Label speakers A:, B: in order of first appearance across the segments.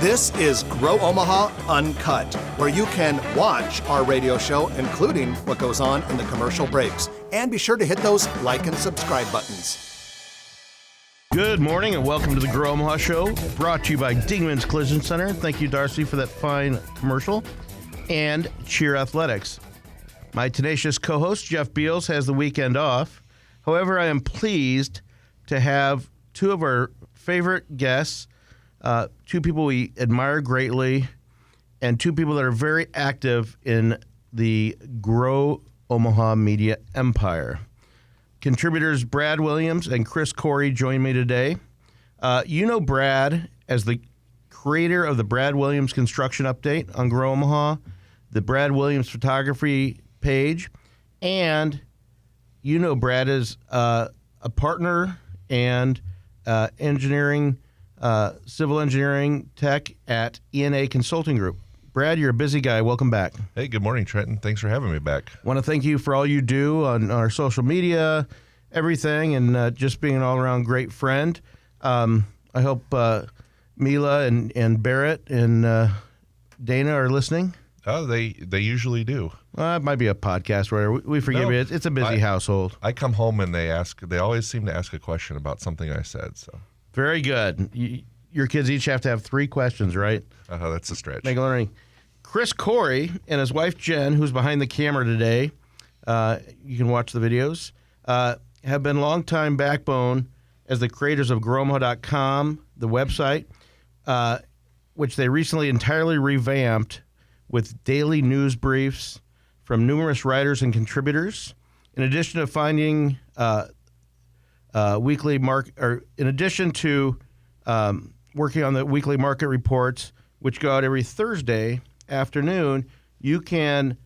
A: This is Grow Omaha Uncut, where you can watch our radio show, including what goes on in the commercial breaks. And be sure to hit those like and subscribe buttons.
B: Good morning and welcome to the Grow Omaha Show, brought to you by Dingman's Collision Center. Thank you, Darcy, for that fine commercial. And Cheer Athletics. My tenacious co-host, Jeff Beals, has the weekend off. However, I am pleased to have two of our favorite guests, two people we admire greatly, and two people that are very active in the Grow Omaha media empire. Contributors Brad Williams and Chris Corey join me today. You know Brad as the creator of the Brad Williams Construction Update on Grow Omaha, the Brad Williams Photography page, and you know Brad as a partner and engineering, civil engineering tech at ENA Consulting Group. Brad, you're a busy guy. Welcome back.
C: Hey, good morning, Trenton. Thanks for having me back.
B: I want to thank you for all you do on our social media, everything, and just being an all-around great friend. I hope Mila and Barrett and Dana are listening.
C: Oh, they usually do.
B: It might be a podcast where we forgive you. It's a busy household.
C: I come home and they always seem to ask a question about something I said. So
B: very good. Your kids each have to have 3 questions, right?
C: That's a stretch.
B: Make a learning. Chris Corey and his wife Jen, who's behind the camera today, you can watch the videos, have been longtime backbone as the creators of GrowOmaha.com, the website, which they recently entirely revamped with daily news briefs from numerous writers and contributors. In addition to finding weekly market, or in addition to working on the weekly market reports, which go out every Thursday afternoon, you can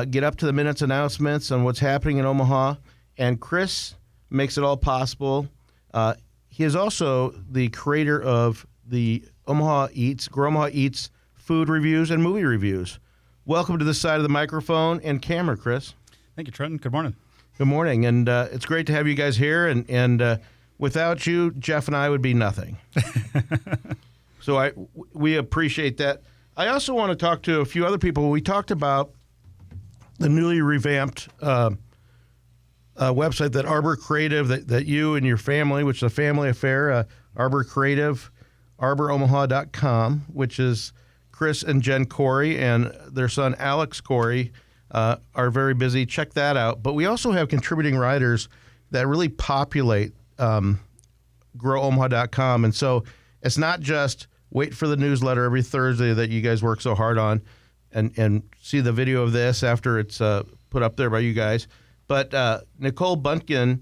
B: get up to the minutes announcements on what's happening in Omaha, and Chris makes it all possible. He is also the creator of the Omaha Eats, Grow Omaha Eats food reviews and movie reviews. Welcome to this side of the microphone and camera, Chris.
D: Thank you, Trenton. Good morning.
B: Good morning, and it's great to have you guys here, and without you, Jeff and I would be nothing. So we appreciate that. I also want to talk to a few other people. We talked about the newly revamped website that Arbor Creative, that you and your family, which is a family affair, Arbor Creative, arboromaha.com, which is Chris and Jen Corey and their son Alex Corey are very busy. Check that out. But we also have contributing writers that really populate growomaha.com. And so it's not just wait for the newsletter every Thursday that you guys work so hard on and see the video of this after it's put up there by you guys. But Nicole Buntkin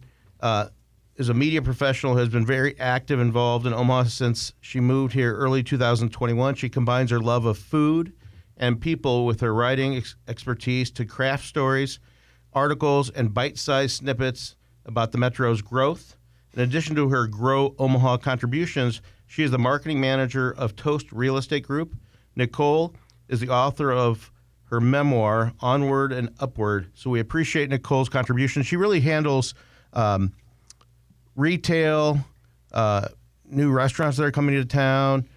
B: is a media professional who has been very active, involved in Omaha since she moved here early 2021. She combines her love of food and people with her writing expertise to craft stories, articles, and bite-sized snippets about the Metro's growth. In addition to her Grow Omaha contributions, she is the marketing manager of Toast Real Estate Group. Nicole is the author of her memoir, Onward and Upward. So we appreciate Nicole's contribution. She really handles retail, new restaurants that are coming to town,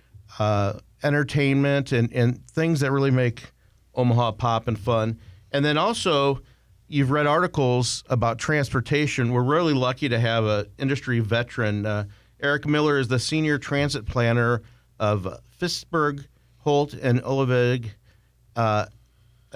B: entertainment, and things that really make Omaha pop and fun. And then also, you've read articles about transportation. We're really lucky to have an industry veteran. Eric Miller is the senior transit planner of Fistberg, Holt, and Olivig, a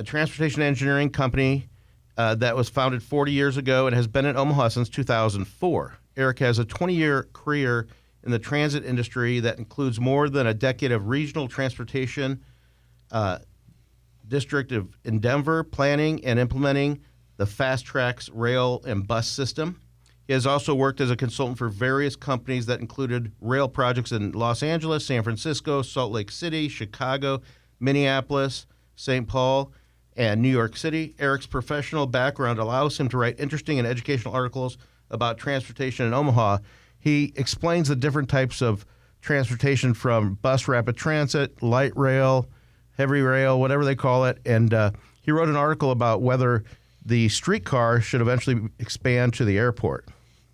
B: transportation engineering company that was founded 40 years ago and has been in Omaha since 2004. Eric has a 20-year career in the transit industry that includes more than a decade of regional transportation district in Denver, planning and implementing the Fast Tracks rail and bus system. He has also worked as a consultant for various companies that included rail projects in Los Angeles, San Francisco, Salt Lake City, Chicago, Minneapolis, St. Paul, and New York City. Eric's professional background allows him to write interesting and educational articles about transportation in Omaha. He explains the different types of transportation from bus, rapid transit, light rail, heavy rail, whatever they call it. And he wrote an article about whether the streetcar should eventually expand to the airport.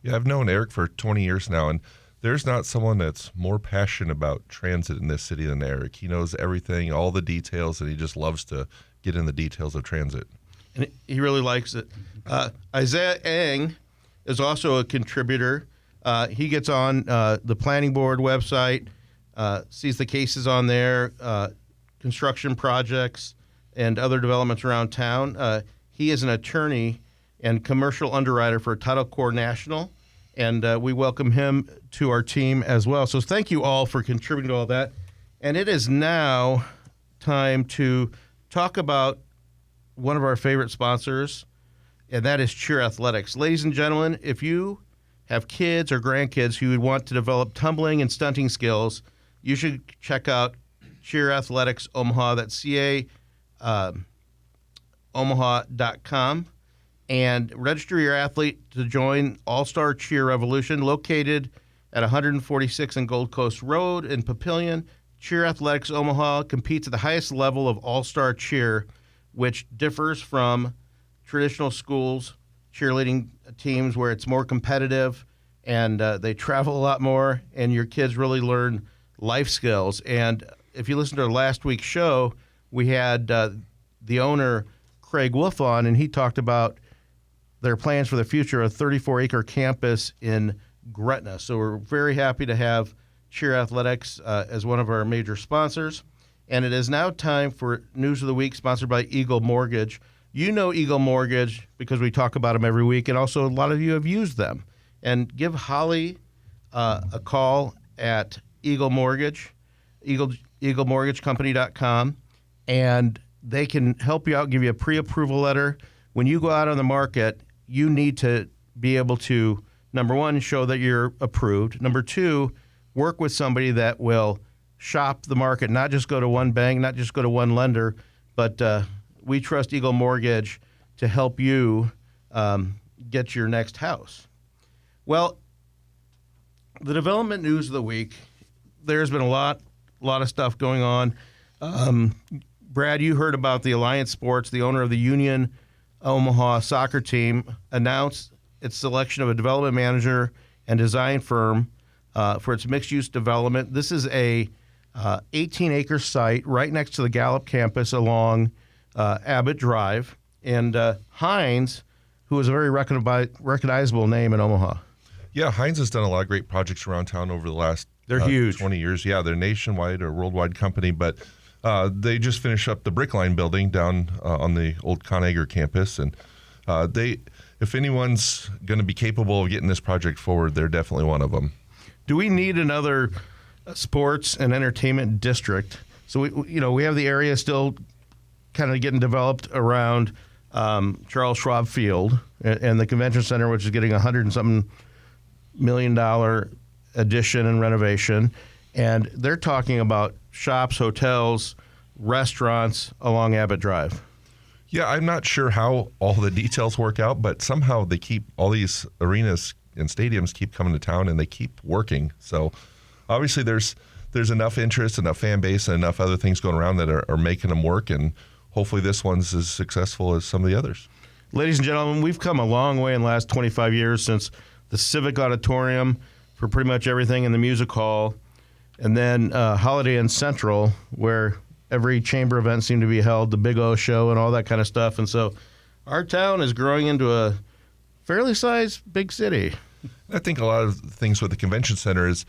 C: Yeah, I've known Eric for 20 years now, and there's not someone that's more passionate about transit in this city than Eric. He knows everything, all the details, and he just loves to get in the details of transit.
B: And he really likes it. Isaiah Eng is also a contributor. He gets on the planning board website, sees the cases on there, construction projects, and other developments around town. He is an attorney and commercial underwriter for Title Corps National, and we welcome him to our team as well. So thank you all for contributing to all that. And it is now time to talk about one of our favorite sponsors, and that is Cheer Athletics. Ladies and gentlemen, if you have kids or grandkids who would want to develop tumbling and stunting skills, you should check out Cheer Athletics Omaha. That's Omaha.com. And register your athlete to join All-Star Cheer Revolution, located at 146 and Gold Coast Road in Papillion. Cheer Athletics Omaha competes at the highest level of all-star cheer, which differs from traditional schools cheerleading teams where it's more competitive and they travel a lot more, and your kids really learn life skills. And if you listen to last week's show, we had the owner, Craig Wolf, on, and he talked about their plans for the future, a 34-acre campus in Gretna. So we're very happy to have Cheer Athletics as one of our major sponsors. And it is now time for News of the Week, sponsored by Eagle Mortgage. You know Eagle Mortgage because we talk about them every week, and also a lot of you have used them. And give Holly a call at Eagle Mortgage, EagleMortgageCompany.com, and they can help you out, give you a pre-approval letter. When you go out on the market, you need to be able to, number one, show that you're approved. Number two, work with somebody that will shop the market, not just go to one bank, not just go to one lender, but we trust Eagle Mortgage to help you get your next house. Well, the development news of the week, there's been a lot of stuff going on. Brad, you heard about the Alliance Sports, the owner of the Union Omaha soccer team, announced its selection of a development manager and design firm for its mixed-use development. This is a 18-acre site right next to the Gallup campus along Abbott Drive. And Heinz, who is a very recognizable name in Omaha.
C: Yeah, Heinz has done a lot of great projects around town over the last
B: They're huge.
C: 20 years. Yeah, they're nationwide or worldwide company, but they just finished up the Brickline building down on the old Conager campus. And if anyone's going to be capable of getting this project forward, they're definitely one of them.
B: Do we need another sports and entertainment district? So we have the area still kind of getting developed around Charles Schwab Field and the convention center, which is getting $100 and something million addition and renovation. And they're talking about shops, hotels, restaurants along Abbott Drive.
C: Yeah, I'm not sure how all the details work out, but somehow they keep all these arenas and stadiums keep coming to town and they keep working. So obviously there's enough interest, enough fan base, and enough other things going around that are making them work. And hopefully this one's as successful as some of the others.
B: Ladies and gentlemen, we've come a long way in the last 25 years since the Civic Auditorium for pretty much everything in the music hall, and then Holiday Inn Central, where every chamber event seemed to be held, the Big O show and all that kind of stuff. And so our town is growing into a fairly sized big city.
C: I think a lot of things with the convention center is,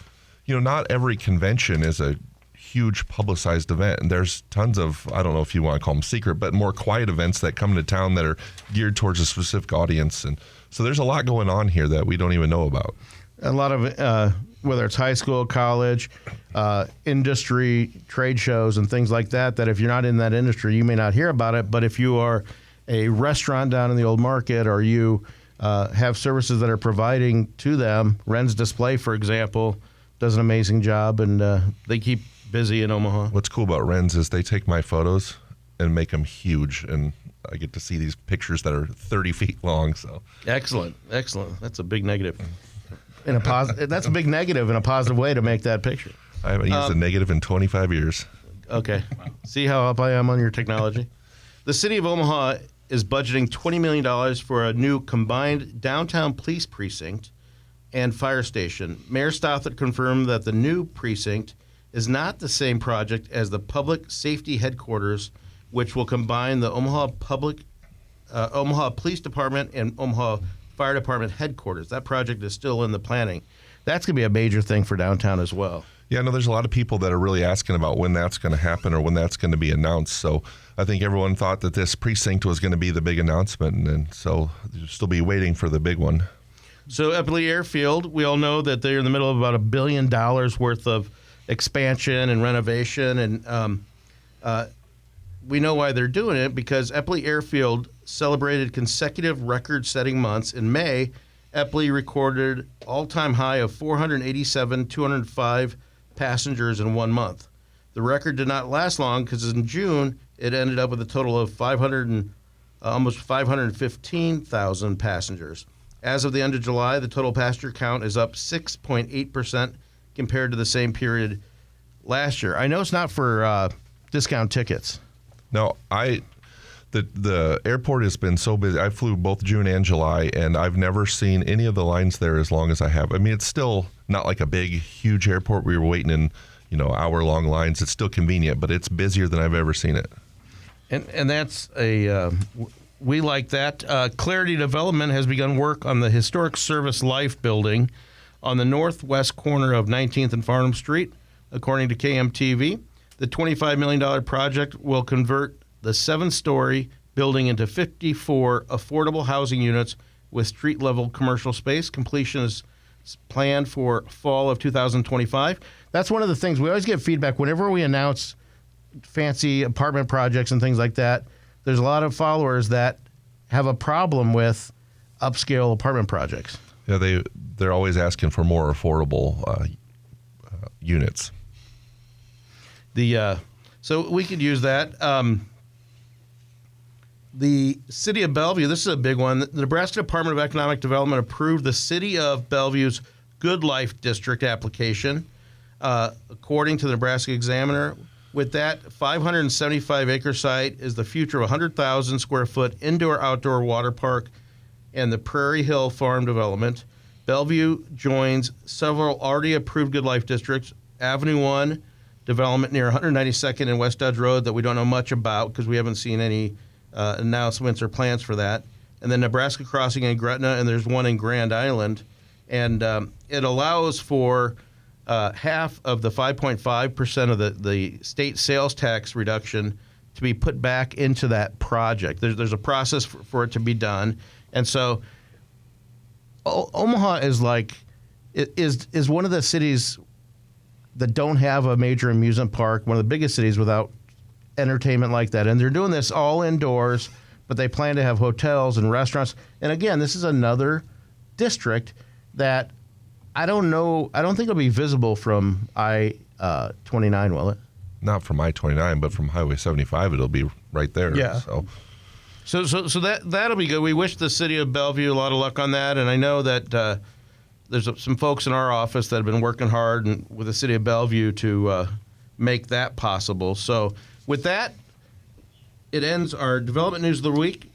C: not every convention is a huge publicized event. And there's tons of, I don't know if you want to call them secret, but more quiet events that come to town that are geared towards a specific audience. And so there's a lot going on here that we don't even know about.
B: A lot of, whether it's high school, college, industry, trade shows, and things like that, that if you're not in that industry, you may not hear about it. But if you are a restaurant down in the old market, or you have services that are providing to them, Ren's Display, for example, does an amazing job, and they keep busy in Omaha.
C: What's cool about Ren's is they take my photos and make them huge, and I get to see these pictures that are 30 feet long. So
B: excellent. That's a big negative. That's a big negative in a positive way to make that picture.
C: I haven't used a negative in 25 years.
B: Okay. See how up I am on your technology? The city of Omaha is budgeting $20 million for a new combined downtown police precinct and fire station. Mayor Stothert confirmed that the new precinct is not the same project as the Public Safety Headquarters, which will combine the Omaha Police Department and Omaha Fire Department headquarters. That project is still in the planning. That's going to be a major thing for downtown as well.
C: Yeah, no, there's a lot of people that are really asking about when that's going to happen or when that's going to be announced. So I think everyone thought that this precinct was going to be the big announcement, and so you'll still be waiting for the big one.
B: So Eppley Airfield, we all know that they're in the middle of about $1 billion worth of expansion and renovation, and we know why they're doing it, because Eppley Airfield celebrated consecutive record-setting months. In May, Eppley recorded all-time high of 205 passengers in 1 month. The record did not last long because in June it ended up with a total of almost 515,000 passengers. As of the end of July, the total passenger count is up 6.8% compared to the same period last year. I know it's not for discount tickets.
C: No, the airport has been so busy. I flew both June and July, and I've never seen any of the lines there as long as I have. I mean, it's still not like a big, huge airport. We were waiting in, hour-long lines. It's still convenient, but it's busier than I've ever seen it.
B: And that's we like that. Clarity Development has begun work on the Historic Service Life building on the northwest corner of 19th and Farnham Street, according to KMTV. The $25 million project will convert the 7-story building into 54 affordable housing units with street-level commercial space. Completion is planned for fall of 2025. That's one of the things. We always get feedback whenever we announce fancy apartment projects and things like that. There's a lot of followers that have a problem with upscale apartment projects.
C: Yeah, they're always asking for more affordable units.
B: So we could use that. The City of Bellevue, this is a big one. The Nebraska Department of Economic Development approved the City of Bellevue's Good Life District application, according to the Nebraska Examiner. With that 575-acre site is the future of 100,000 square foot indoor-outdoor water park and the Prairie Hill Farm Development. Bellevue joins several already approved Good Life districts, Avenue 1 development near 192nd and West Dodge Road that we don't know much about because we haven't seen any announcements or plans for that. And then Nebraska Crossing in Gretna, and there's one in Grand Island. And it allows for half of the 5.5% of the state sales tax reduction to be put back into that project. There's a process for it to be done. And so Omaha is one of the cities that don't have a major amusement park, one of the biggest cities without entertainment like that. And they're doing this all indoors, but they plan to have hotels and restaurants. And again, this is another district that I don't know. I don't think it'll be visible from I-29, will it?
C: Not from I-29, but from Highway 75, it'll be right there.
B: Yeah. So that'll be good. We wish the City of Bellevue a lot of luck on that. And I know that there's some folks in our office that have been working hard with the City of Bellevue to make that possible. So with that, it ends our Development News of the Week,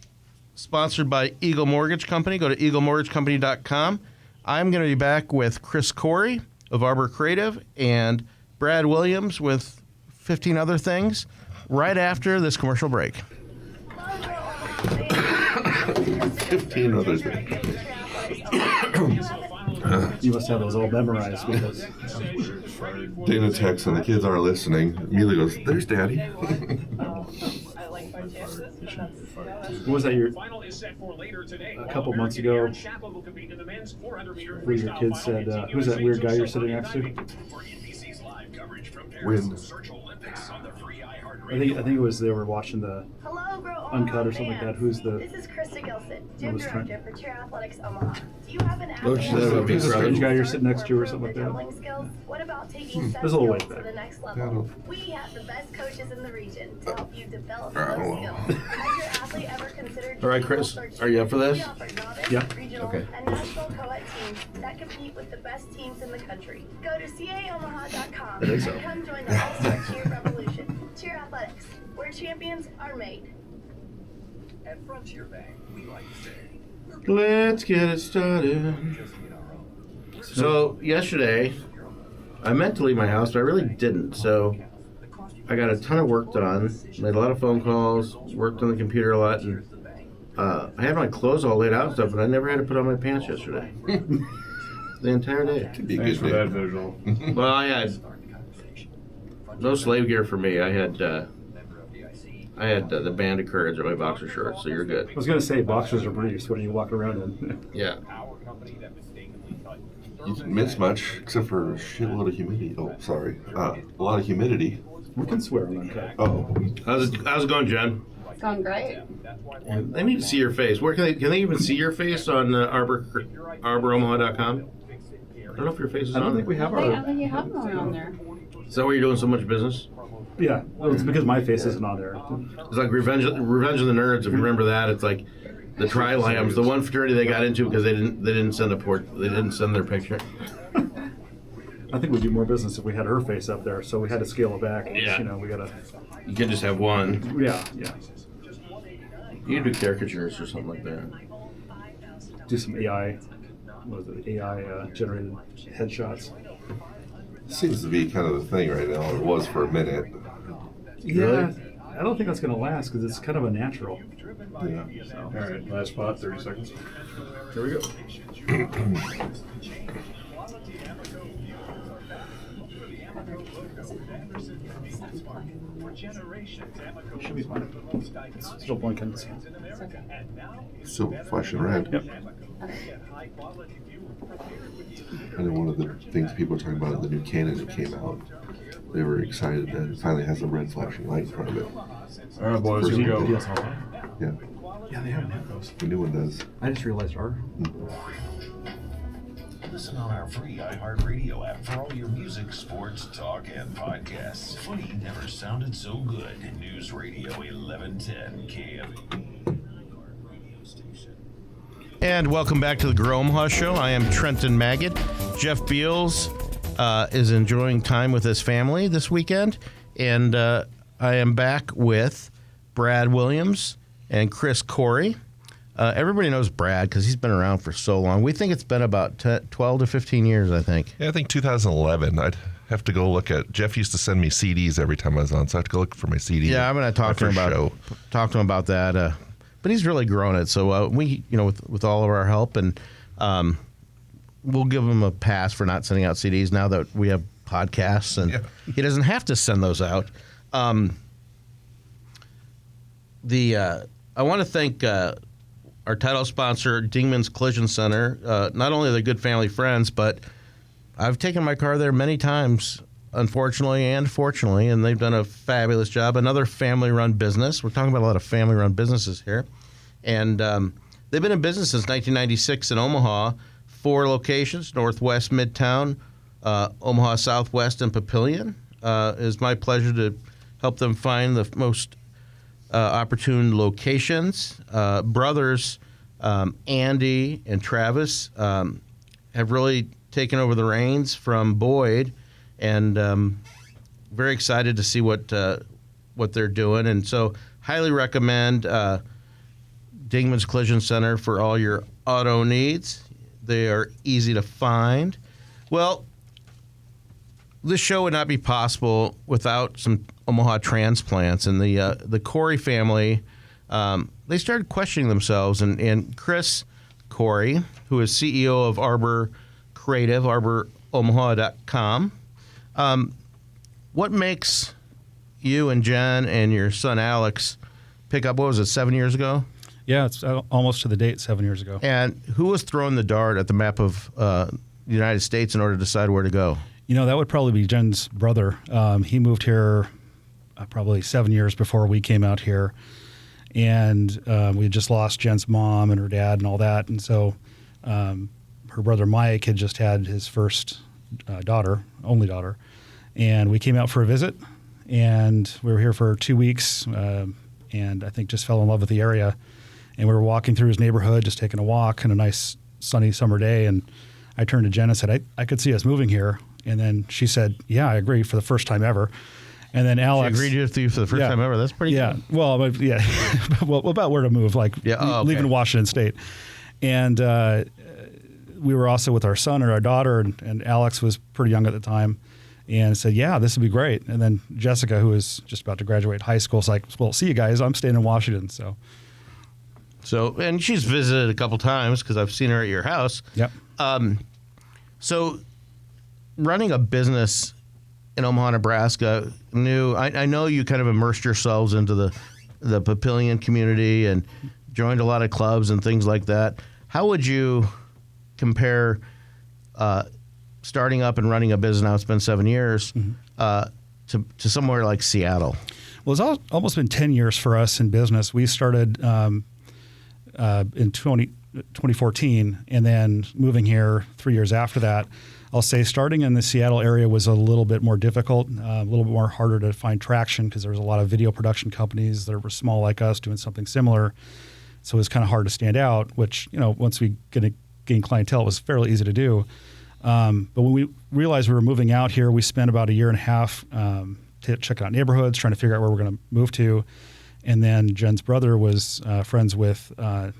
B: sponsored by Eagle Mortgage Company. Go to eaglemortgagecompany.com. I'm going to be back with Chris Corey of Arbor Creative and Brad Williams with 15 other things right after this commercial break.
C: 15 other things.
D: You must have those all memorized because
C: Dana texts and the kids aren't listening. Amelia goes, "There's Daddy."
D: what was that a couple months ago where your kids said, who's that weird guy you're sitting next to?
C: When?
D: I think it was they were watching the Uncut or something like that. Who's the?
E: This is Krista Gilson, Gym Director for Cheer Athletics Omaha. Do you have an
C: she said about
D: Who's the strange guy you're sitting next to or something like that?
E: skills? What about taking
D: There's a little way
E: skills to
D: back.
E: the next level? We have the best coaches in the region to help you develop those skills. Has your athlete ever considered?
B: All right, Chris, are you up for this?
E: We offer novice,
D: Yep.
E: regional,
B: Okay.
E: and national co-ed teams that compete with the best teams in the country. Go to caomaha.com
D: I think so.
E: and come join the All-Star Cheer Revolution. Cheer Athletics, where champions are made.
F: At Frontier Bank, we like to say,
B: Let's get it started. So yesterday, I meant to leave my house, but I really didn't. So I got a ton of work done, made a lot of phone calls, worked on the computer a lot, and I had my clothes all laid out and stuff, but I never had to put on my pants yesterday. The entire day.
D: Thanks for that visual.
B: Well, I had no slave gear for me. I had the band of courage on my boxer shorts, so you're good.
D: I was going to say boxers are briefs when you walk around in.
B: Yeah.
C: You didn't miss much except for a shitload of humidity. Oh, sorry. A lot of humidity.
D: We can swear on Uncut.
C: Oh.
B: How's it going, Jen?
E: It's going great.
B: They need to see your face. Where can they even see your face on arboromaha.com? I don't know if your face is
D: I don't
B: on
D: think we have
E: I
D: our.
E: think you have one on there.
B: Is that why you're doing so much business?
D: Yeah, well, it's because my face isn't on there.
B: It's like Revenge of the Nerds. If you remember that, it's like the Tri-Lambs, the one fraternity they got into because they didn't send their picture.
D: I think we'd do more business if we had her face up there, so we had to scale it back.
B: Yeah.
D: You know, we gotta.
B: You can just have one.
D: Yeah.
B: You can do caricatures or something like that.
D: Do some AI. What is it? AI generated headshots.
C: Seems to be kind of the thing right now. It was for a minute.
D: Yeah.
B: Really?
D: I don't think that's gonna last because it's kind of a natural.
C: Yeah.
D: So.
G: All right, last spot, 30 seconds.
D: Here we go. Should be fine. It's still blinking.
C: Still flashing red.
D: Yep.
C: I know one of the things people are talking about, the new Canon that came out, they were excited that it finally has a red flashing light in front of it.
G: All right, boys, here we go.
C: Yeah,
D: Yeah, they haven't had those.
C: the new one does.
D: I just realized our.
H: Listen on our free iHeartRadio app for all your music, sports, talk, and podcasts. Funny never sounded so good. News Radio 1110 KFB.
B: And welcome back to the Grow Omaha Show. I am Trenton Maggot. Jeff Beals is enjoying time with his family this weekend. And I am back with Brad Williams and Chris Corey. Everybody knows Brad because he's been around for so long. We think it's been about 12 to 15 years, I think.
C: Yeah, I think 2011. I'd have to go look at. Jeff used to send me CDs every time I was on, so I have to go look for my CD.
B: Yeah, I'm going to talk to him about that. But he's really grown it. So we, with all of our help, and we'll give him a pass for not sending out CDs now that we have podcasts, and he doesn't have to send those out. I want to thank our title sponsor, Dingman's Collision Center. Not only are they good family friends, but I've taken my car there many times, unfortunately and fortunately, and they've done a fabulous job. Another family-run business. We're talking about a lot of family-run businesses here. And they've been in business since 1996 in Omaha. 4 locations, Northwest, Midtown, Omaha Southwest, and Papillion. It is my pleasure to help them find the most opportune locations. Brothers Andy and Travis have really taken over the reins from Boyd, and very excited to see what they're doing. And so highly recommend Dingman's Collision Center for all your auto needs. They are easy to find. Well, this show would not be possible without some Omaha transplants. And the Corey family, they started questioning themselves. And Chris Corey, who is CEO of Arbor Creative, arboromaha.com, what makes you and Jen and your son Alex pick up, what was it, 7 years ago?
I: Yeah, it's almost to the date, 7 years ago.
B: And who was throwing the dart at the map of the United States in order to decide where to go?
I: That would probably be Jen's brother. He moved here probably 7 years before we came out here. And we had just lost Jen's mom and her dad and all that. And so her brother Mike had just had his first only daughter. And we came out for a visit. And we were here for 2 weeks. And I think just fell in love with the area. And we were walking through his neighborhood, just taking a walk on a nice sunny summer day. And I turned to Jen and said, I could see us moving here. And then she said, yeah, I agree, for the first time ever. And then Alex...
B: She agreed with you for the first time ever. That's pretty good.
I: Well, yeah. Well, about where to move, leaving Washington State. And we were also with our son and our daughter, and Alex was pretty young at the time, and said, yeah, this would be great. And then Jessica, who was just about to graduate high school, was like, well, see you guys. I'm staying in Washington.
B: So, and she's visited a couple times because I've seen her at your house.
I: Yep.
B: So running a business in Omaha, Nebraska, I know you kind of immersed yourselves into the Papillion community and joined a lot of clubs and things like that. How would you compare starting up and running a business, now it's been 7 years, to somewhere like Seattle?
I: Well, it's almost been 10 years for us in business. We started in 2014, and then moving here 3 years after that. I'll say starting in the Seattle area was a little bit more difficult, a little bit more harder to find traction because there was a lot of video production companies that were small like us doing something similar. So it was kind of hard to stand out, which, once we gain clientele, it was fairly easy to do. But when we realized we were moving out here, we spent about a year and a half checking out neighborhoods, trying to figure out where we're going to move to. And then Jen's brother was friends with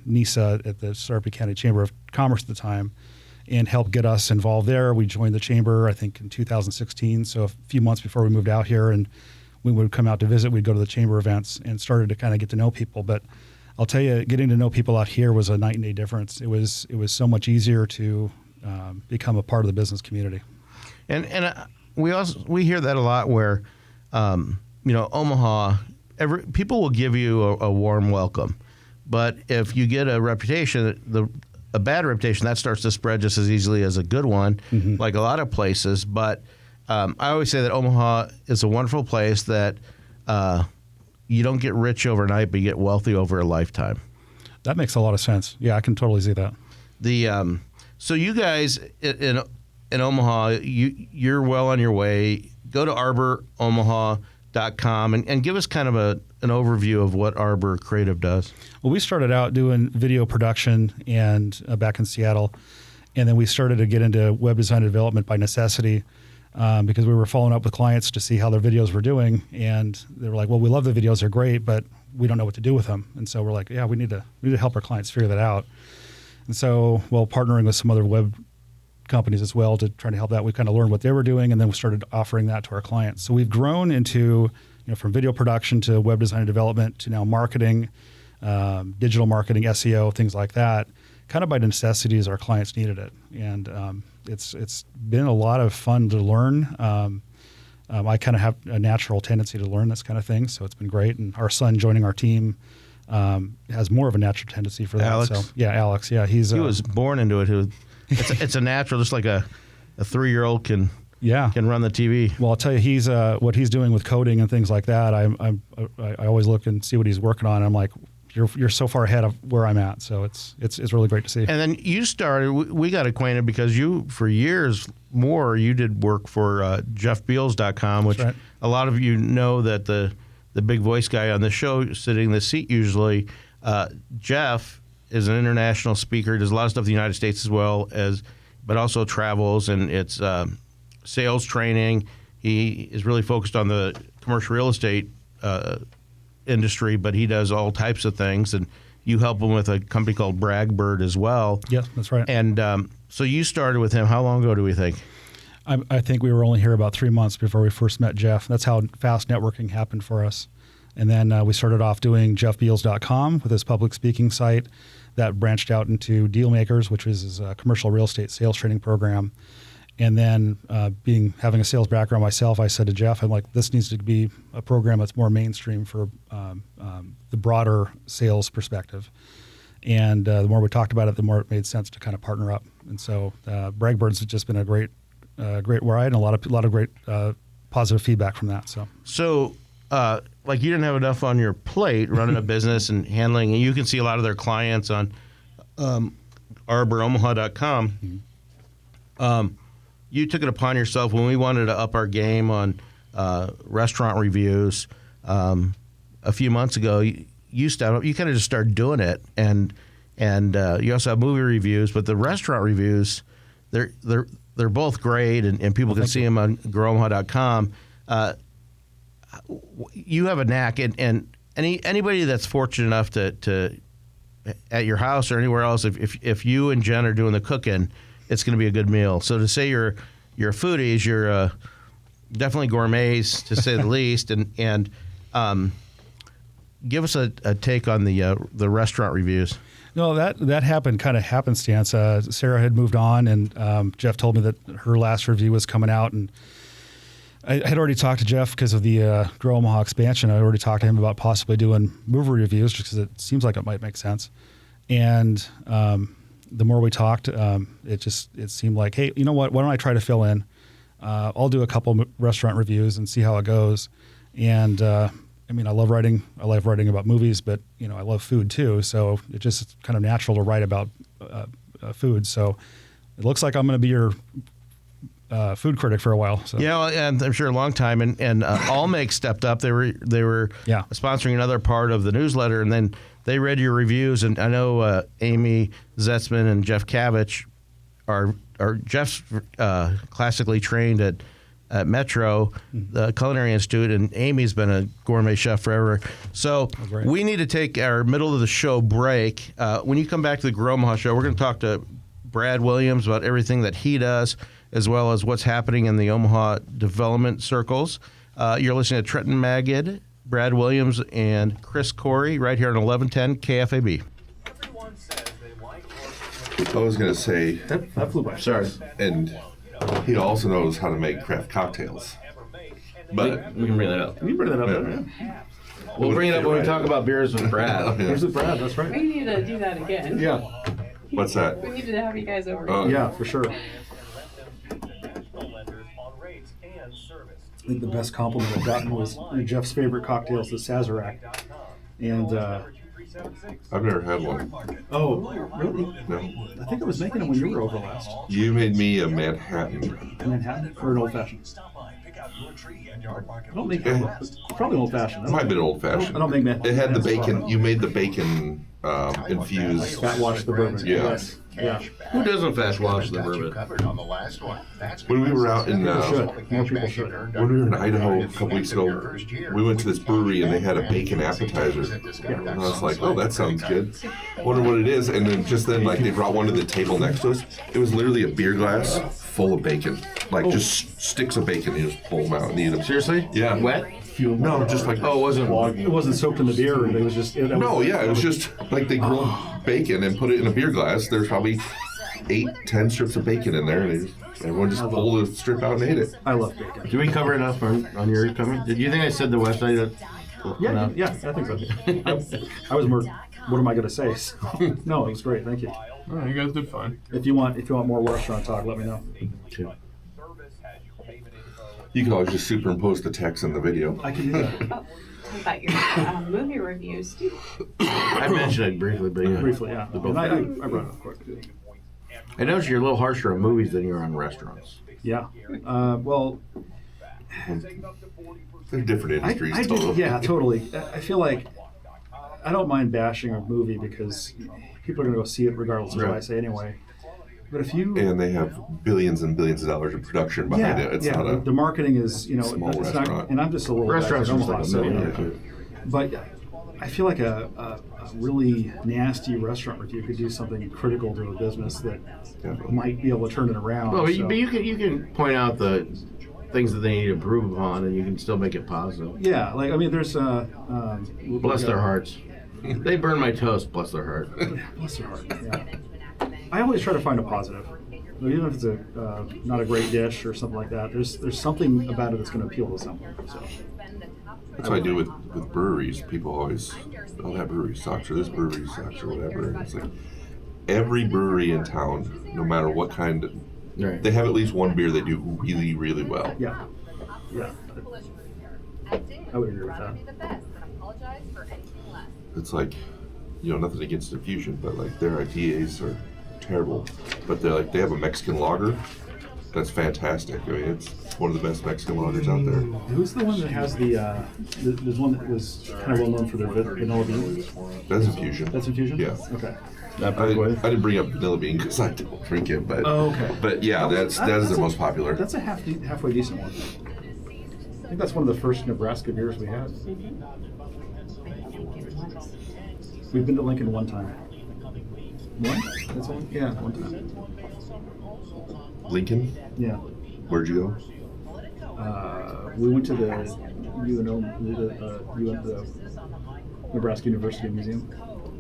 I: NISA at the Sarpy County Chamber of Commerce at the time and helped get us involved there. We joined the chamber, I think, in 2016, so a few months before we moved out here. And we would come out to visit. We'd go to the chamber events and started to kind of get to know people. But I'll tell you, getting to know people out here was a night and day difference. It was so much easier to become a part of the business community.
B: And we hear that a lot where, Omaha, people will give you a warm welcome, but if you get a reputation, a bad reputation, that starts to spread just as easily as a good one, like a lot of places. But I always say that Omaha is a wonderful place that you don't get rich overnight, but you get wealthy over a lifetime.
I: That makes a lot of sense. Yeah, I can totally see that.
B: So you guys in Omaha, you're well on your way. Go to arboromaha.com and give us kind of an overview of what Arbor Creative does.
I: Well, we started out doing video production and back in Seattle, and then we started to get into web design and development by necessity because we were following up with clients to see how their videos were doing, and they were like, well, we love the videos, they're great, but we don't know what to do with them. And so we're like, yeah, we need to help our clients figure that out. And so, partnering with some other web companies as well to try to help that, we kind of learned what they were doing, and then we started offering that to our clients. So we've grown into, from video production to web design and development to now marketing, digital marketing, SEO, things like that, kind of by necessity as our clients needed it. And it's been a lot of fun to learn. I kind of have a natural tendency to learn this kind of thing, so it's been great. And our son joining our team has more of a natural tendency for that.
B: Alex?
I: So, yeah, Alex. Yeah, he
B: was born into it. It's a natural, just like a 3-year-old can run the TV.
I: Well, I'll tell you, he's what he's doing with coding and things like that. I always look and see what he's working on. And I'm like, you're so far ahead of where I'm at. So it's really great to see.
B: And then you started. We got acquainted because you, for years more, you did work for JeffBeals.com, which
I: right.
B: A lot of you know that the big voice guy on the show sitting in the seat usually. Jeff is an international speaker. Does a lot of stuff in the United States as well but also travels, and it's sales training. He is really focused on the commercial real estate industry, but he does all types of things. And you help him with a company called Bragbird as well.
I: Yes, that's right.
B: And so you started with him. How long ago do we think?
I: I think we were only here about 3 months before we first met Jeff. That's how fast networking happened for us. And then we started off doing JeffBeals.com with his public speaking site that branched out into Dealmakers, which was his commercial real estate sales training program. And then having a sales background myself, I said to Jeff, I'm like, this needs to be a program that's more mainstream for the broader sales perspective. And the more we talked about it, the more it made sense to kind of partner up. And so Bragbird's just been a great ride and a lot of great positive feedback from that.
B: So like you didn't have enough on your plate running a business and handling, and you can see a lot of their clients on arboromaha.com. You took it upon yourself when we wanted to up our game on restaurant reviews a few months ago. You kind of just started doing it, and you also have movie reviews, but the restaurant reviews, they're both great, and people can see them on growomaha.com. You have a knack, and anybody that's fortunate enough to at your house or anywhere else, if you and Jen are doing the cooking, it's going to be a good meal. So to say you're foodies, you're definitely gourmets to say the least, and give us a take on the restaurant reviews.
I: No, that happened kind of happenstance. Sarah had moved on, and Jeff told me that her last review was coming out, and I had already talked to Jeff because of the Grow Omaha expansion. I already talked to him about possibly doing movie reviews just because it seems like it might make sense. And the more we talked, it seemed like, hey, you know what? Why don't I try to fill in? I'll do a couple restaurant reviews and see how it goes. And I mean, I love writing about movies, but I love food too. So it's just kind of natural to write about food. So it looks like I'm going to be your food critic for a while. So.
B: Yeah, and I'm sure a long time. And Allmake stepped up. They were sponsoring another part of the newsletter, and then they read your reviews. And I know Amy Zetzman and Jeff Kavich are Jeff's classically trained at Metro, the Culinary Institute, and Amy's been a gourmet chef forever. So we need to take our middle of the show break. When you come back to the Grow Omaha show, we're going to talk to Brad Williams about everything that he does, as well as what's happening in the Omaha development circles. You're listening to Trenton Magid, Brad Williams, and Chris Corey right here on 1110 KFAB.
C: I was going to say,
D: That flew by.
B: Sorry.
C: and he also knows how to make craft cocktails. But
B: We can bring that up.
D: Can you bring that up?
C: Yeah.
B: We'll bring it up when we talk about beers with Brad.
D: Here's with Brad. That's
F: We
D: right.
F: need to do that again.
D: Yeah.
C: what's that?
F: We need to have you guys over.
D: Yeah, for sure. I think the best compliment I've gotten was Jeff's favorite cocktail is the Sazerac. And,
C: I've never had one.
D: oh, really?
C: No.
D: I think I was making them when you were over last.
C: You made me a Manhattan.
D: A Manhattan or an old fashioned? I don't make probably old fashioned.
C: It might have been old fashioned.
D: I don't make Manhattan.
C: It had the bacon. You made the bacon infused.
D: Fat wash the bourbon.
C: Yeah.
D: Yes. Yeah.
B: Who doesn't fast wash the bourbon?
C: When we were out in
D: Should. More people should.
C: when we were in Idaho a couple weeks ago, we went to this brewery and they had a bacon appetizer. And I was like, oh, that sounds good. Wonder what it is. And then like they brought one to the table next to us. It was literally a beer glass full of bacon, like just sticks of bacon. You just pull them out and eat them.
B: Seriously?
C: Yeah.
B: Wet?
C: No, just like
B: Oh, it wasn't.
D: It wasn't soaked in the beer. It was just.
C: it was just like they grilled bacon and put it in a beer glass. There's probably 8-10 strips of bacon in there, and everyone just pulled a strip out and ate it.
D: I love bacon.
B: Did we cover enough on your comment? Did you think I said the website?
D: Yeah, yeah, I think so. I was more. What am I going to say? No, it was great. Thank you.
G: Oh, you guys did fine.
D: If you want more restaurant talk, let me know.
C: You can always just superimpose the text in the video.
D: I can do that
F: What about your movie reviews?
B: I mentioned it briefly, but yeah.
D: briefly. Yeah, and I brought it up quick.
B: I noticed you're a little harsher on movies than you are on restaurants.
D: Yeah. Well,
C: They're different industries.
D: I do.
C: totally.
D: Yeah, totally. I feel like I don't mind bashing a movie because people are going to go see it regardless of what I say anyway. But if you
C: And they have billions and billions of dollars of production behind it. It's not a
D: the marketing is
C: small
D: it's
C: restaurant.
D: not, and I'm just a little
B: Restaurants
D: bit
B: are like
D: so,
B: $1 million.
D: But I feel like a really nasty restaurant review could do something critical to a business that might be able to turn it around.
B: Well,
D: so.
B: but you can point out the things that they need to improve upon, and you can still make it positive.
D: Yeah, like I mean, there's
B: Bless their hearts. They burn my toast. Bless their heart.
D: Bless their heart. Yeah. I always try to find a positive, even if it's not a great dish or something like that. There's something about it that's going to appeal to someone. So
C: That's what I do with breweries. People always, oh, that brewery sucks, or this brewery sucks, or whatever. And it's like every brewery in town, no matter what kind, they have at least one beer they do really, really well.
D: yeah, I would agree with that.
C: It's like, nothing against Infusion, but like their IPAs are terrible. But they have a Mexican lager that's fantastic. I mean, it's one of the best Mexican lagers out there.
D: Who's the one that has there's one that was kind of well known for their vanilla bean?
C: That's Infusion.
D: That's Infusion?
C: Yeah.
D: Okay.
C: I didn't bring up vanilla bean because I don't drink it, but
D: okay.
C: But yeah, that is their most popular.
D: That's a halfway decent one. I think that's one of the first Nebraska beers we had. We've been to Lincoln one time. One? That's one? Yeah, one time.
C: Lincoln?
D: Yeah.
C: Where'd you go?
D: We went to the Nebraska University Museum.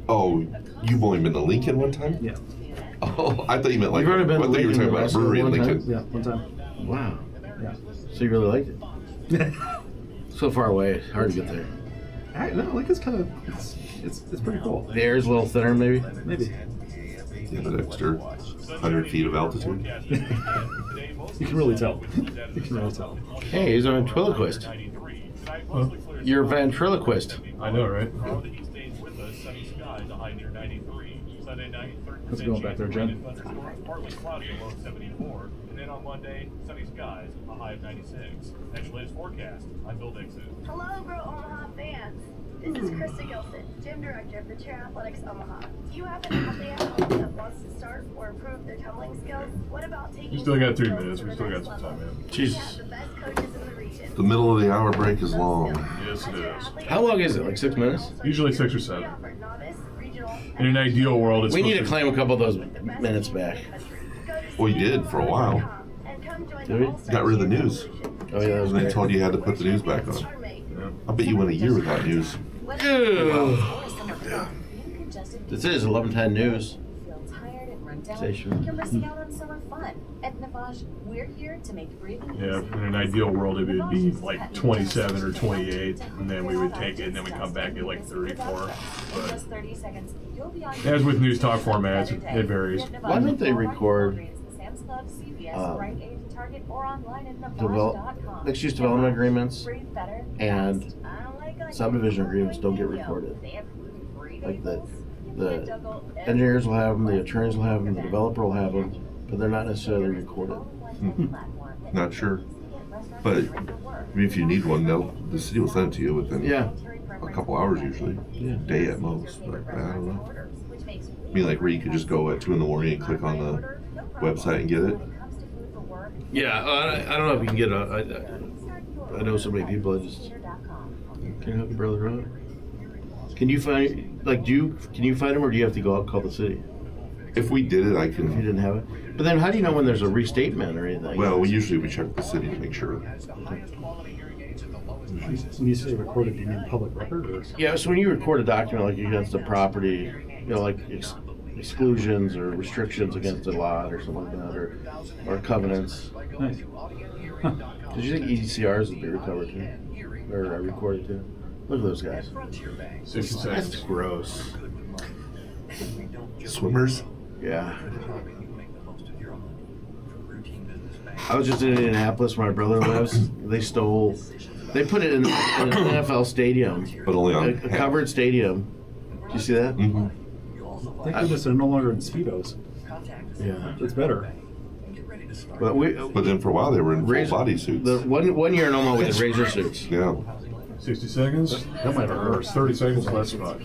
C: Oh, you've only been to Lincoln one time?
D: Yeah.
C: Oh, I thought you meant like.
J: You've already been
C: I
J: to
C: thought you were
J: Lincoln,
C: talking about a
J: Nebraska
C: brewery in
J: one time?
C: Lincoln.
D: Yeah, one time.
J: Wow.
D: Yeah.
J: So you really liked it? So far away, hard to get there.
D: No, Lincoln's kind of it's pretty cool.
J: The air's a little thinner, maybe.
D: Maybe.
C: You have an extra 100 feet of altitude.
D: You can really tell. You can really tell.
J: Hey, he's a ventriloquist.
G: Huh?
J: You're a ventriloquist.
G: I know, right?
D: How's it going back there, Jen?
K: Partly cloudy, a low of 74. And then on Monday, sunny skies, a high of 96. Next latest forecast, I'm Bill Dixon.
E: Hello, Grow Omaha fans. This is Krista Gilson, Gym Director for Chair Athletics Omaha. Do you have an athlete at home that wants to start or improve their tumbling skills? What about taking
G: We still got 3
E: skills
G: minutes.
E: to
G: We
E: the
G: still got
E: next
G: some
E: level?
G: time, man.
J: Jesus.
E: We have the best coaches in the region.
C: The middle of the hour break is long.
G: Yes, it is.
J: How long is it? Like 6 minutes?
G: Usually 6 or 7.
E: We offer novice, regional,
G: In an ideal world, it's
J: We need to
G: supposed
J: claim a couple of those minutes back.
C: Well, you did for a while.
J: Did we?
C: Got rid of the news.
J: Oh yeah, that was
C: And they
J: great.
C: told you had to put the news back on. I bet you went a year without news.
J: Ew. This is 1110 News station.
L: You're missing out on summer fun. At Navage, we're here to make breathing
G: Yeah,
L: easy.
G: in an ideal world, it would be like 27 or 28, and then we would take it, and then we come back at like 34.
L: In just 30 seconds, you'll be on
G: As with news talk formats, it varies.
J: Why don't they record
L: Sam's Club, CVS,
J: um,
L: Rite Aid, Target, or online at
J: develop mixed-use development agreements
L: Breathe better,
J: and
L: fast.
J: subdivision agreements don't get recorded? Like the engineers will have them, the attorneys will have them, the developer will have them, but they're not necessarily recorded.
C: Not sure. But I mean, if you need one, the city will send it to you within a couple hours usually.
J: Yeah.
C: Day at most. But I don't know. I mean, like where you could just go at 2 in the morning and click on the website and get it.
J: Yeah, I don't know if you can get I know so many people that just can't help your brother out. Can you find can you find them, or do you have to go out and call the city?
C: If we did it, I
J: If you
C: can.
J: didn't have it, but then how do you know when there's a restatement or anything?
C: Well, we check with the city to make sure.
D: When you say recorded, do you mean public record or?
J: Yeah, so when you record a document like against a property, like exclusions or restrictions against a lot or something like that, or covenants.
D: Nice.
J: Did you think ECRs would be recovered too, or recorded too? Look at those guys.
G: 60
J: That's
G: seconds.
J: gross.
C: Swimmers.
J: Yeah. I was just in Indianapolis where my brother lives. They put it in an NFL stadium,
C: But only on
J: a covered stadium. Did you see that?
C: Mm-hmm.
D: Thank goodness they're no longer in Speedos.
J: Yeah.
D: It's better.
C: But then for a while they were in full body suits.
J: The one year in Omaha we did razor suits.
C: Yeah.
G: 60 seconds?
D: That might have hurt.
G: 30 seconds last spot.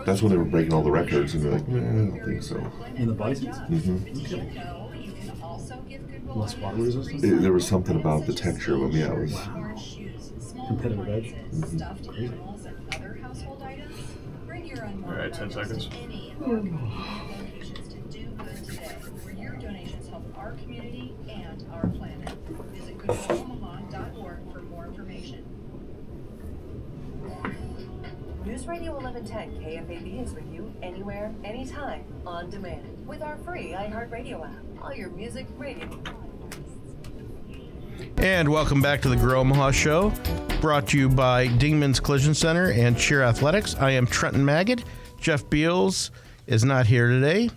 C: That's when they were breaking all the records, and they're like, I don't think so.
D: In the body suits?
C: Mm-hmm.
D: Less water resistance?
C: There was something about the texture of them. Yeah, it was.
D: Competitive edge.
G: All right, 10 seconds.
M: Your donations help our community and our planet. Visit goodomaha.org for more information.
N: News Radio 1110 KFAB is with you anywhere, anytime, on demand. With our free iHeartRadio app. All your music, radio.
B: And welcome back to the Grow Omaha Show, brought to you by Dingman's Collision Center and Cheer Athletics. I am Trenton Magid. Jeff Beals is not here today,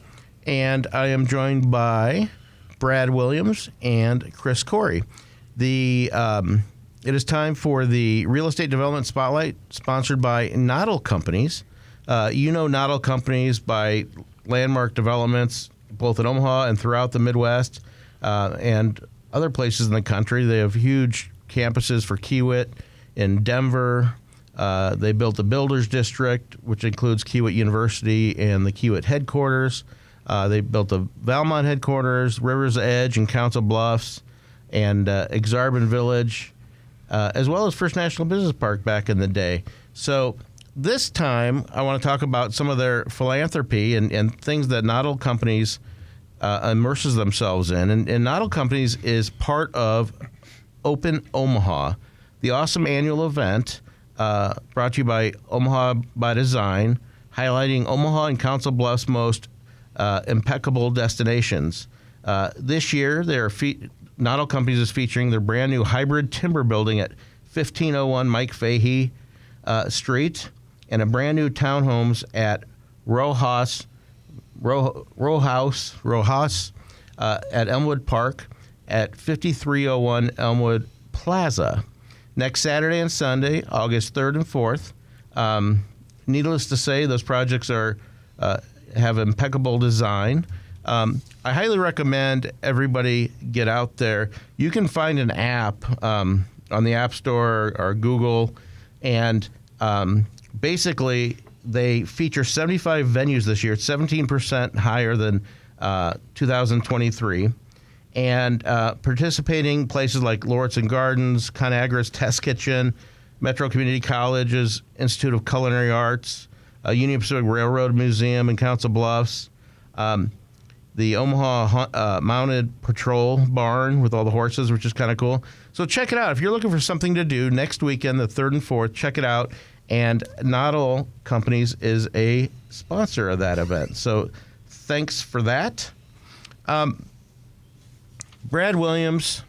B: and I am joined by Brad Williams and Chris Corey. It is time for the Real Estate Development Spotlight, sponsored by Noddle Companies. Noddle Companies by landmark developments, both in Omaha and throughout the Midwest, and other places in the country. They have huge campuses for Kiewit in Denver. They built the Builders District, which includes Kiewit University and the Kiewit headquarters. They built the Valmont headquarters, River's Edge and Council Bluffs, and Exarban Village, as well as First National Business Park back in the day. So this time, I want to talk about some of their philanthropy and things that Noddle Companies immerses themselves in. And Noddle Companies is part of Open Omaha, the awesome annual event brought to you by Omaha by Design, highlighting Omaha and Council Bluffs' most impeccable destinations. This year, Noddle Companies is featuring their brand new hybrid timber building at 1501 Mike Fahey Street, and a brand new townhomes at Rojas at Elmwood Park at 5301 Elmwood Plaza. Next Saturday and Sunday, August 3rd and 4th. Needless to say, those projects have impeccable design. I highly recommend everybody get out there. You can find an app on the App Store or Google, and basically they feature 75 venues this year. It's 17% higher than 2023. And participating places like Lauritsen Gardens, ConAgra's Test Kitchen, Metro Community College's Institute of Culinary Arts, Union Pacific Railroad Museum in Council Bluffs, the Omaha Mounted Patrol Barn with all the horses, which is kind of cool. So check it out. If you're looking for something to do next weekend, the 3rd and 4th, check it out. And Noddle Companies is a sponsor of that event. So thanks for that. Brad Williams,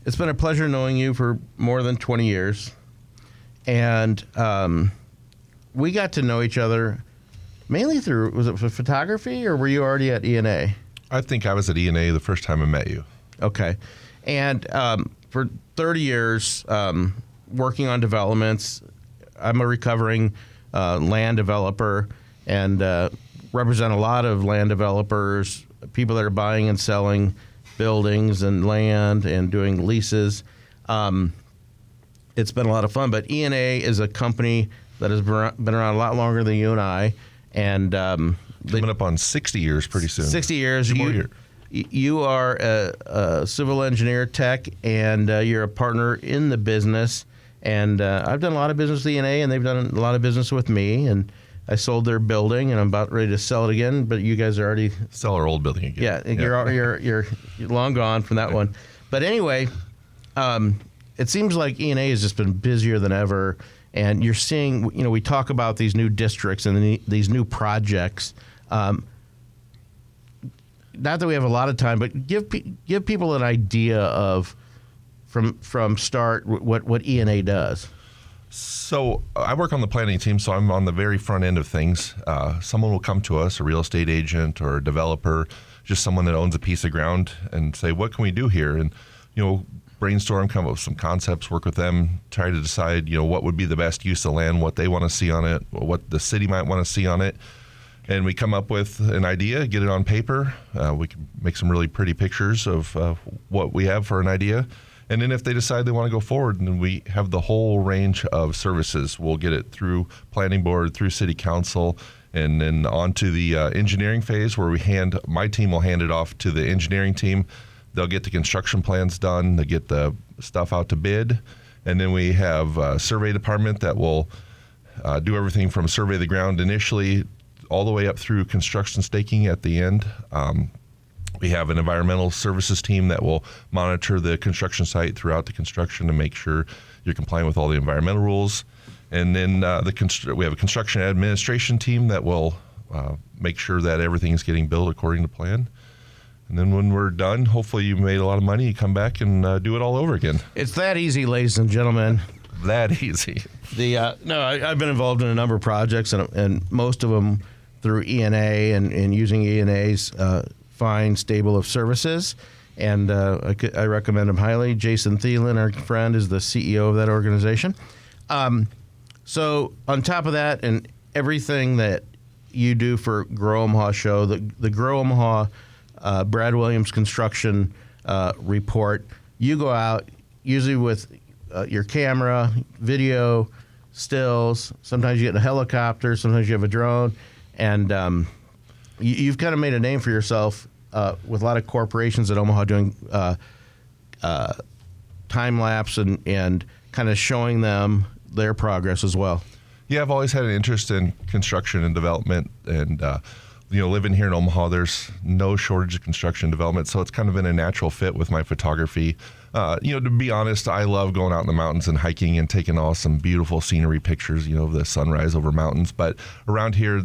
B: it's been a pleasure knowing you for more than 20 years. And we got to know each other mainly through, was it for photography, or were you already at ENA?
C: I think I was at ENA the first time I met you.
B: Okay. And for 30 years, working on developments, I'm a recovering land developer and represent a lot of land developers, people that are buying and selling buildings and land and doing leases. It's been a lot of fun, but ENA is a company that has been around a lot longer than you and I. And
C: coming up on 60 years pretty soon.
B: 60 years. You are a civil engineer tech, and you're a partner in the business. And I've done a lot of business with ENA, and they've done a lot of business with me. And I sold their building, and I'm about ready to sell it again. But you guys are already
C: sell our old building again.
B: Yeah, you're long gone from that one. But anyway, it seems like ENA has just been busier than ever. And you're seeing, we talk about these new districts and these new projects. Not that we have a lot of time, but give people an idea of from start what ENA does.
C: So I work on the planning team, so I'm on the very front end of things. Someone will come to us, a real estate agent or a developer, just someone that owns a piece of ground, and say, what can we do here? And, brainstorm, come up with some concepts, work with them, try to decide, what would be the best use of land, what they want to see on it, what the city might want to see on it. And we come up with an idea, get it on paper. We can make some really pretty pictures of what we have for an idea. And then if they decide they want to go forward, then we have the whole range of services. We'll get it through planning board, through city council, and then on to the engineering phase where my team will hand it off to the engineering team. They'll get the construction plans done. They get the stuff out to bid. And then we have a survey department that will do everything from survey the ground initially all the way up through construction staking at the end. We have an environmental services team that will monitor the construction site throughout the construction to make sure you're complying with all the environmental rules. And then we have a construction administration team that will make sure that everything is getting built according to plan. And then when we're done, hopefully you made a lot of money, you come back and do it all over again.
B: It's that easy, ladies and gentlemen.
C: That easy.
B: I've been involved in a number of projects, and most of them through ENA and using ENA's fine stable of services. And I recommend them highly. Jason Thielen, our friend, is the CEO of that organization. So on top of that, and everything that you do for Grow Omaha show, the Grow Omaha Brad Williams construction report, you go out usually with your camera, video, stills. Sometimes you get a helicopter, sometimes you have a drone, and you've kind of made a name for yourself with a lot of corporations at Omaha doing time lapse and kind of showing them their progress as well.
C: Yeah, I've always had an interest in construction and development, and living here in Omaha, there's no shortage of construction development, so it's kind of been a natural fit with my photography. To be honest, I love going out in the mountains and hiking and taking all some beautiful scenery pictures, of the sunrise over mountains. But around here,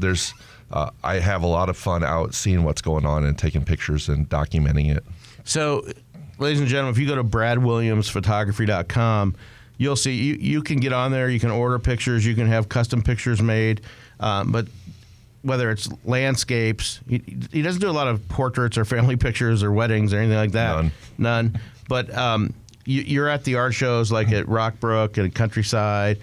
C: I have a lot of fun out seeing what's going on and taking pictures and documenting it.
B: So, ladies and gentlemen, if you go to bradwilliamsphotography.com, you'll see you can get on there, you can order pictures, you can have custom pictures made, but whether it's landscapes, he doesn't do a lot of portraits or family pictures or weddings or anything like that. None. But you're at the art shows like at Rockbrook and Countryside.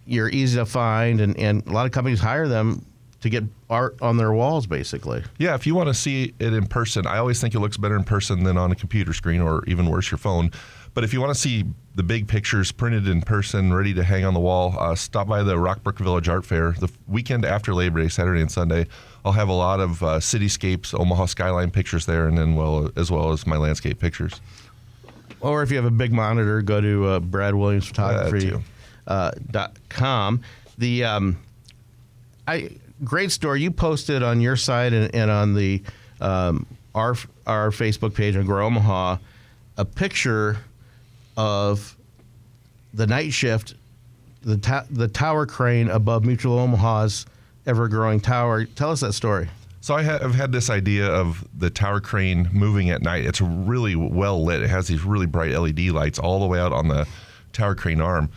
B: You're easy to find, and a lot of companies hire them to get art on their walls, basically.
C: Yeah, if you want to see it in person, I always think it looks better in person than on a computer screen or even worse, your phone. But if you want to see the big pictures printed in person, ready to hang on the wall, stop by the Rockbrook Village Art Fair. The weekend after Labor Day, Saturday and Sunday, I'll have a lot of cityscapes, Omaha skyline pictures there, and then as well as my landscape pictures.
B: Or if you have a big monitor, go to bradwilliamsphotography.com. Great story. You posted on your site and on the our Facebook page on Grow Omaha a picture of the night shift, the tower crane above Mutual Omaha's ever-growing tower. Tell us that story.
C: So I've had this idea of the tower crane moving at night. It's really well lit. It has these really bright LED lights all the way out on the tower crane arm.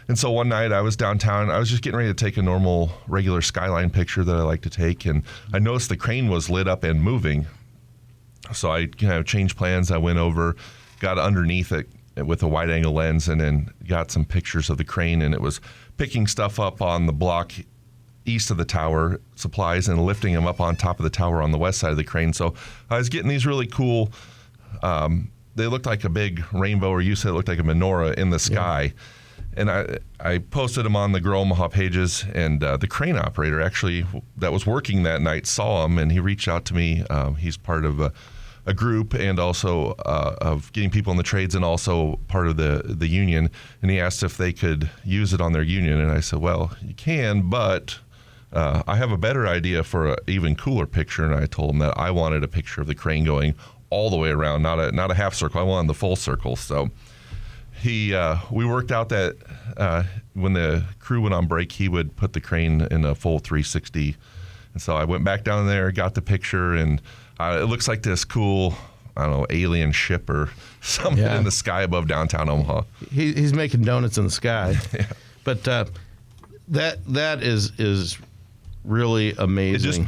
C: And so one night I was downtown. I was just getting ready to take a normal, regular skyline picture that I like to take, and I noticed the crane was lit up and moving. So I changed plans. I went over, got underneath it with a wide-angle lens, and then got some pictures of the crane, and it was picking stuff up on the block east of the tower, supplies, and lifting them up on top of the tower on the west side of the crane. So I was getting these really cool, they looked like a big rainbow, or you said it looked like a menorah in the sky. Yeah. And I posted them on the Grow Omaha pages, and the crane operator actually that was working that night saw them, and he reached out to me. He's part of a group and also of getting people in the trades and also part of the union, and he asked if they could use it on their union, and I said, well, you can, but I have a better idea for an even cooler picture, and I told him that I wanted a picture of the crane going all the way around, not a half circle. I wanted the full circle. So we worked out that when the crew went on break, he would put the crane in a full 360. And so I went back down there, got the picture, and it looks like this cool, I don't know, alien ship or something in the sky above downtown Omaha.
B: He's making donuts in the sky.
C: Yeah.
B: But that is really amazing.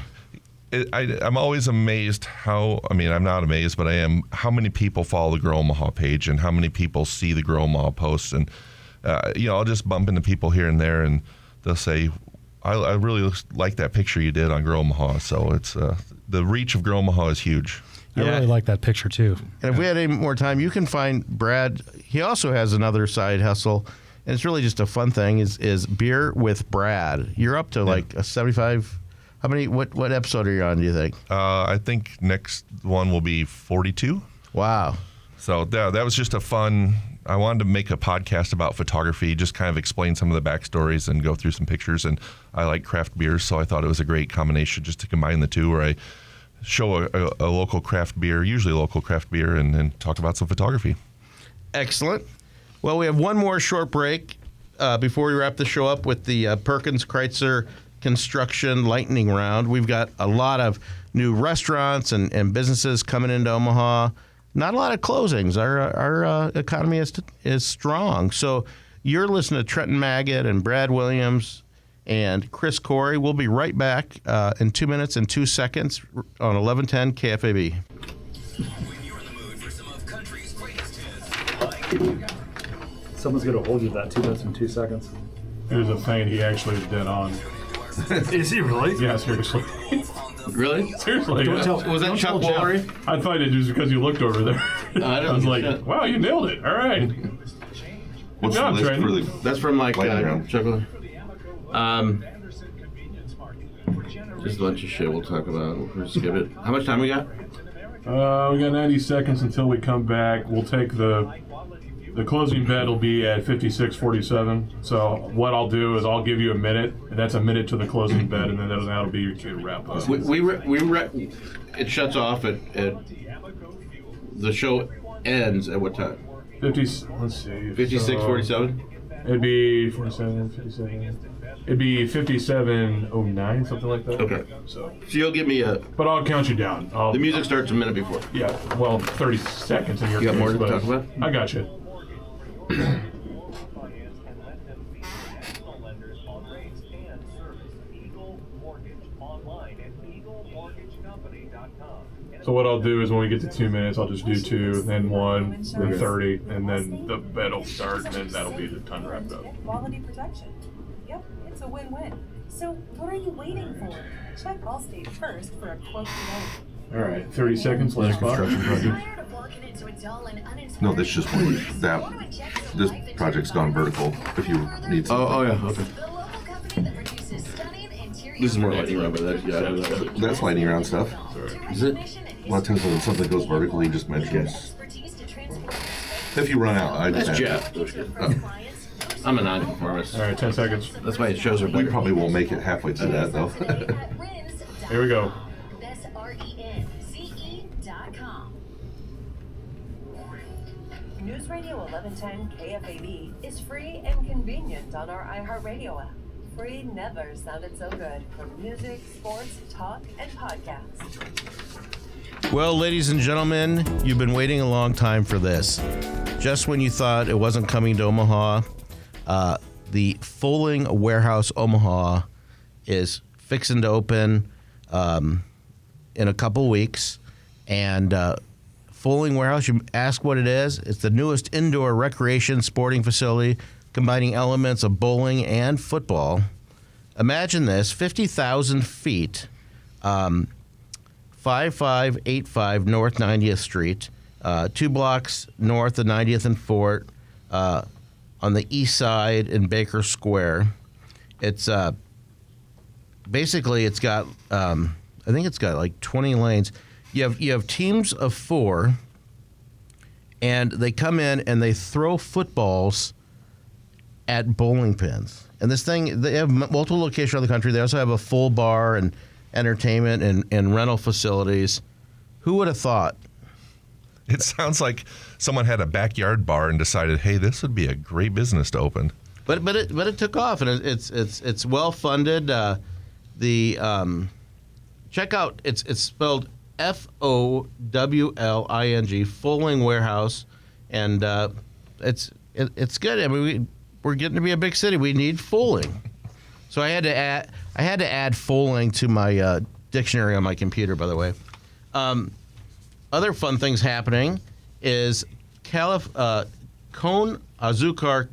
C: I'm always amazed I'm not amazed, but I am how many people follow the Grow Omaha page and how many people see the Grow Omaha posts. And, I'll just bump into people here and there, and they'll say, I really like that picture you did on Grow Omaha. So it's the reach of Grow Omaha is huge.
I: I really like that picture, too.
B: And if we had any more time, you can find Brad. He also has another side hustle, and it's really just a fun thing, is Beer with Brad. You're up to like a 75... How many? What episode are you on, do you think?
C: I think next one will be 42.
B: Wow.
C: So that was just a fun... I wanted to make a podcast about photography, just kind of explain some of the backstories and go through some pictures. And I like craft beers, so I thought it was a great combination just to combine the two, where I show a local craft beer, usually a local craft beer, and then talk about some photography.
B: Excellent. Well, we have one more short break before we wrap the show up with the Perkins Kreitzer Construction Lightning Round. We've got a lot of new restaurants and businesses coming into Omaha. Not a lot of closings. Our economy is strong. So you're listening to Trenton Maggot and Brad Williams and Chris Corey. We'll be right back in 2 minutes and 2 seconds on 1110 KFAB.
D: Someone's going to hold you to that 2 minutes and 2 seconds.
G: Here's a feint he actually is dead on.
D: Is he really?
G: Yeah, seriously.
J: Really?
G: Seriously.
D: Don't
G: Yeah.
D: tell-
J: Was that
D: don't
J: Chuck
D: tell Jeff.
J: Woolery?
G: I thought it was because you looked over there.
J: I don't
G: I was like,
J: understand.
G: wow, you nailed it. All right.
J: What's
G: job,
J: the list
G: Trenton.
J: for the? That's from like
C: Lightning round.
J: Chuck Woolery. Just a bunch of shit we'll talk about. We'll skip it. How much time we got?
G: We got 90 seconds until we come back. We'll take the
K: The closing bed will be at 56:47. So what I'll do is I'll give you a minute, and that's a minute to the closing bed, and then that'll be your cue to wrap up.
J: It shuts off at the show ends at what time?
K: 50. Let's see.
J: 56:47.
K: It'd be 47, 57. It'd be 57:09, something like that.
J: Okay.
K: So
J: you'll give me a.
K: But I'll count you down.
J: The music starts a minute before.
K: Yeah. Well, 30 seconds in your
J: case. You got more to
K: but
J: talk about?
K: I got you. So what I'll do is when we get to 2 minutes, I'll just do 2, then 1, then 30, and then the bed will start, and then that'll be the time wrapped up.
N: Quality protection. Yep, it's a win-win. So what are you waiting for? Check Allstate first for a quote today.
K: All right, 30 seconds, last spot.
C: No, this just this project's gone vertical. If you need something.
J: Oh yeah, okay. This is more lightning round, but
C: That's lightning round stuff.
J: Is it?
C: A lot of times when something goes vertical, he just mentions. If you run out,
J: That's Jeff. I'm a non-conformist.
K: All right, 10 seconds.
J: That's why it shows are better.
C: We probably won't make it halfway through that though.
K: Here we go.
N: News Radio 1110 KFAB is free and convenient on our iHeartRadio app. Free never sounded so good for music, sports, talk, and podcasts.
B: Well, ladies and gentlemen, you've been waiting a long time for this. Just when you thought it wasn't coming to Omaha, the Foaling Warehouse Omaha is fixing to open in a couple weeks. And Foaling Warehouse, you ask what it is. It's the newest indoor recreation sporting facility combining elements of bowling and football. Imagine this, 50,000 feet, 5585 North 90th Street, 2 blocks north of 90th and Fort, on the east side in Baker Square. It's basically it's got I think it's got like 20 lanes. You have teams of 4, and they come in and they throw footballs at bowling pins. And this thing, they have multiple locations around the country. They also have a full bar and entertainment and rental facilities. Who would have thought?
C: It sounds like someone had a backyard bar and decided, hey, this would be a great business to open.
B: But it took off, and it's well funded. Check out it's spelled FOWLING, Foaling Warehouse, and it's good. I mean, we're getting to be a big city. We need foaling, so I had to add foaling to my dictionary on my computer. By the way, other fun things happening is Cone Azúcar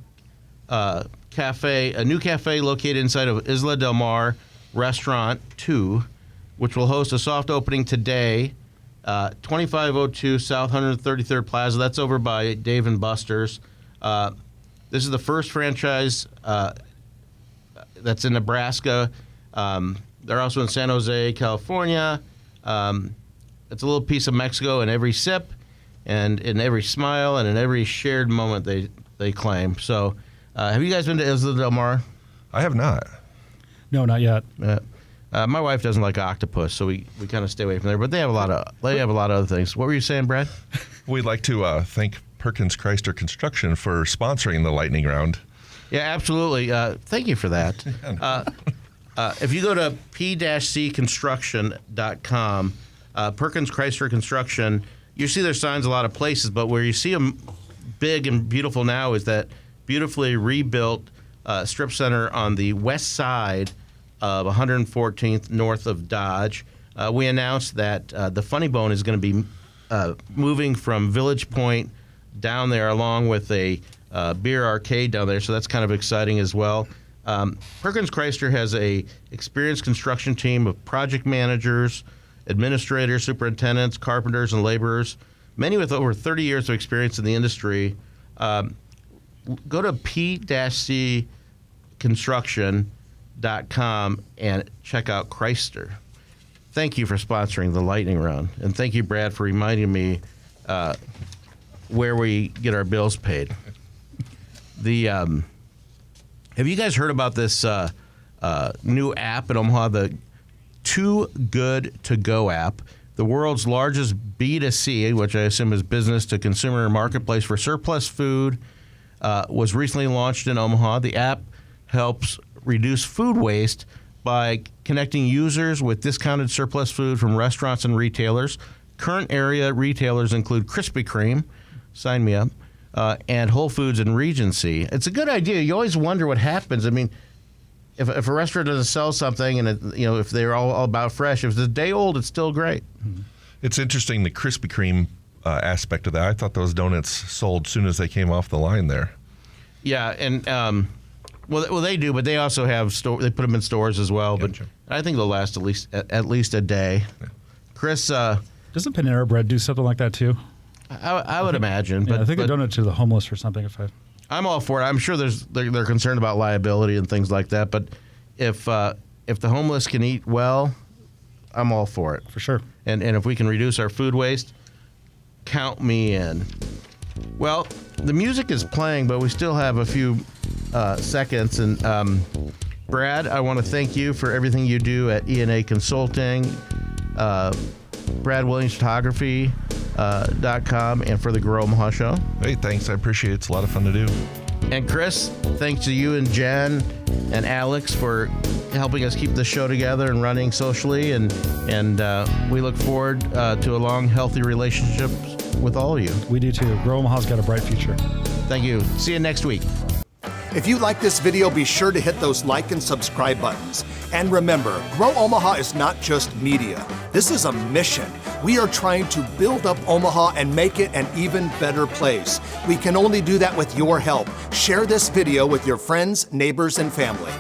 B: Cafe, a new cafe located inside of Isla Del Mar Restaurant 2, which will host a soft opening today, 2502 South 133rd Plaza. That's over by Dave & Buster's. This is the first franchise that's in Nebraska. They're also in San Jose, California. It's a little piece of Mexico in every sip, and in every smile, and in every shared moment they claim. So, have you guys been to Isla Del Mar?
C: I have not.
I: No, not yet.
B: My wife doesn't like octopus, so we kind of stay away from there. But they have a lot of other things. What were you saying, Brad?
C: We'd like to thank Perkins Chrysler Construction for sponsoring the lightning round.
B: Yeah, absolutely. Thank you for that. If you go to p-cconstruction.com, Perkins Chrysler Construction, you see their signs a lot of places, but where you see them big and beautiful now is that beautifully rebuilt strip center on the west side of 114th north of Dodge. We announced that the Funny Bone is going to be moving from Village Point down there, along with a beer arcade down there, so that's kind of exciting as well. Perkins Chrysler has a experienced construction team of project managers, administrators, superintendents, carpenters, and laborers, many with over 30 years of experience in the industry. Go to p-cconstruction.com and check out Chrysler. Thank you for sponsoring the lightning round, and thank you, Brad, for reminding me where we get our bills paid. Have you guys heard about this new app in Omaha, the Too Good to Go app? The world's largest B2C, which I assume is business to consumer marketplace for surplus food, was recently launched in Omaha. The app helps reduce food waste by connecting users with discounted surplus food from restaurants and retailers. Current area retailers include Krispy Kreme, sign me up, and Whole Foods and Regency. It's a good idea. You always wonder what happens. I mean, if a restaurant doesn't sell something, and if they're all about fresh, if it's a day old, it's still great.
C: It's interesting, the Krispy Kreme aspect of that. I thought those donuts sold as soon as they came off the line there.
B: Yeah, and well, they do, but they also have they put them in stores as well. But I think they'll last at least a day. Yeah. Chris,
I: doesn't Panera Bread do something like that too?
B: I would imagine,
I: but I think they donate to the homeless or something.
B: I'm all for it. I'm sure they're concerned about liability and things like that. But if the homeless can eat well, I'm all for it.
I: For sure.
B: And if we can reduce our food waste, count me in. Well, the music is playing, but we still have a few seconds. And Brad, I want to thank you for everything you do at E&A Consulting, Brad Williams Photography. .com and for the Grow Omaha Show.
C: Hey, thanks. I appreciate it. It's a lot of fun to do.
B: And Chris, thanks to you and Jen and Alex for helping us keep the show together and running socially. And we look forward to a long, healthy relationship with all of you.
I: We do too. Grow Omaha's got a bright future.
B: Thank you. See you next week.
A: If you like this video, be sure to hit those like and subscribe buttons. And remember, Grow Omaha is not just media. This is a mission. We are trying to build up Omaha and make it an even better place. We can only do that with your help. Share this video with your friends, neighbors, and family.